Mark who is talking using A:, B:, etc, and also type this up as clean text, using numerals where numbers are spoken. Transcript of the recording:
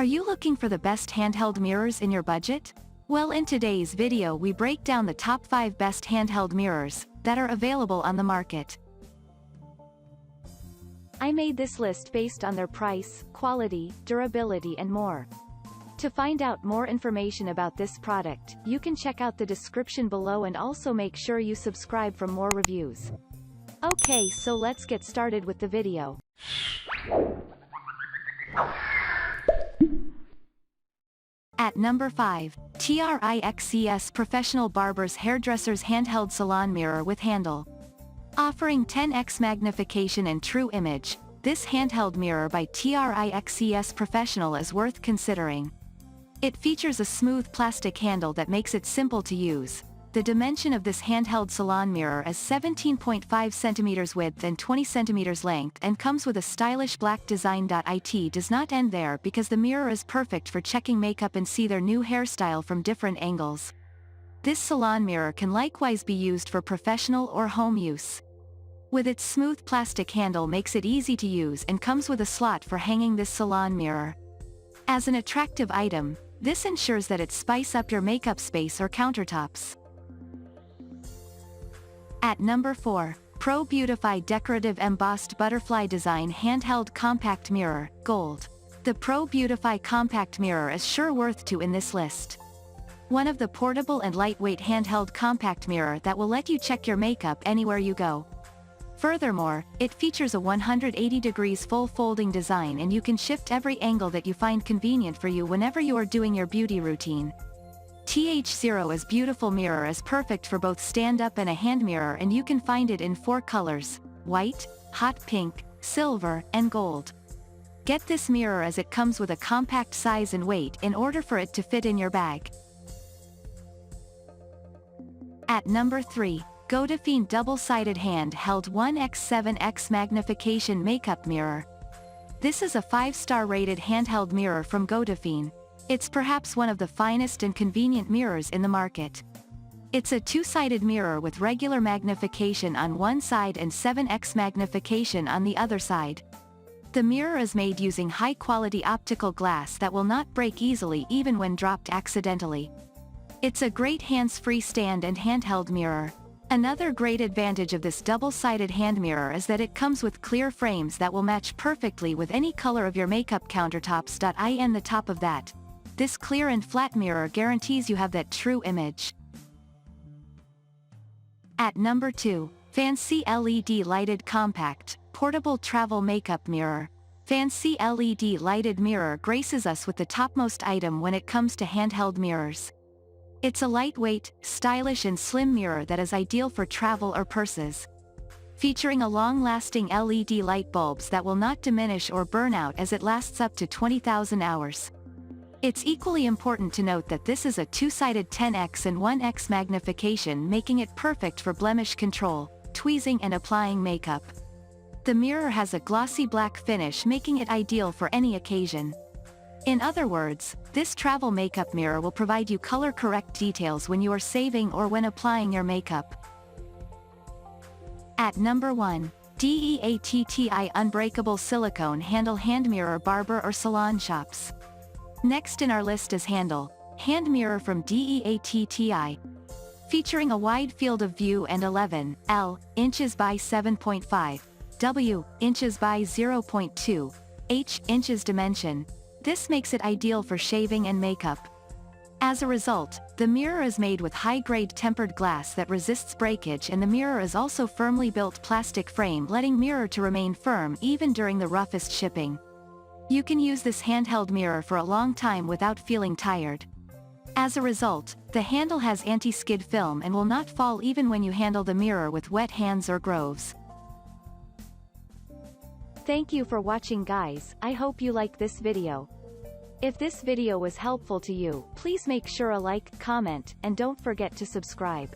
A: Are you looking for the best handheld mirrors in your budget? Well, in today's video we break down the top 5 best handheld mirrors that are available on the market. I made this list based on their price, quality, durability and more. To find out more information about this product, you can check out the description below and also make sure you subscribe for more reviews. Okay, so let's get started with the video. At number 5, TRIXES Professional Barbers Hairdressers Handheld Salon Mirror with Handle. Offering 10x magnification and true image, this handheld mirror by TRIXES Professional is worth considering. It features a smooth plastic handle that makes it simple to use. The dimension of this handheld salon mirror is 17.5 cm width and 20 cm length and comes with a stylish black design. It does not end there because the mirror is perfect for checking makeup and see their new hairstyle from different angles. This salon mirror can likewise be used for professional or home use. With its smooth plastic handle makes it easy to use and comes with a slot for hanging this salon mirror. As an attractive item, this ensures that it spices up your makeup space or countertops. At number 4, Pro Beautify Decorative Embossed Butterfly Design Handheld Compact Mirror, Gold. The Pro Beautify Compact Mirror is sure worth to in this list. One of the portable and lightweight handheld compact mirror that will let you check your makeup anywhere you go. Furthermore, it features a 180 degrees full folding design and you can shift every angle that you find convenient for you whenever you are doing your beauty routine. TH0's beautiful mirror is perfect for both stand-up and a hand mirror and you can find it in 4 colors, white, hot pink, silver, and gold. Get this mirror as it comes with a compact size and weight in order for it to fit in your bag. At number 3, Gotofine Double-Sided Handheld 1x7x Magnification Makeup Mirror. This is a 5-star rated handheld mirror from Gotofine. It's perhaps one of the finest and convenient mirrors in the market. It's a 2-sided mirror with regular magnification on one side and 7x magnification on the other side. The mirror is made using high-quality optical glass that will not break easily even when dropped accidentally. It's a great hands-free stand and handheld mirror. Another great advantage of this double-sided hand mirror is that it comes with clear frames that will match perfectly with any color of your makeup countertops. On the top of that, this clear and flat mirror guarantees you have that true image. At number 2, Fancii LED Lighted Compact, Portable Travel Makeup Mirror. Fancii LED lighted mirror graces us with the topmost item when it comes to handheld mirrors. It's a lightweight, stylish and slim mirror that is ideal for travel or purses. Featuring a long-lasting LED light bulbs that will not diminish or burn out as it lasts up to 20,000 hours. It's equally important to note that this is a 2-sided 10x and 1x magnification, making it perfect for blemish control, tweezing and applying makeup. The mirror has a glossy black finish, making it ideal for any occasion. In other words, this travel makeup mirror will provide you color-correct details when you are saving or when applying your makeup. At number 1, DEATTI Unbreakable Silicone Handle Hand Mirror Barber or Salon Shops. Next in our list is Handle, hand mirror from DEATTI. Featuring a wide field of view and 11 inches by 7.5 inches by 0.2 inches dimension. This makes it ideal for shaving and makeup. As a result, the mirror is made with high-grade tempered glass that resists breakage, and the mirror is also firmly built plastic frame, letting mirror to remain firm even during the roughest shipping. You can use this handheld mirror for a long time without feeling tired. As a result, the handle has anti-skid film and will not fall even when you handle the mirror with wet hands or gloves. Thank you for watching, guys. I hope you like this video. If this video was helpful to you, please make sure a like, comment, and don't forget to subscribe.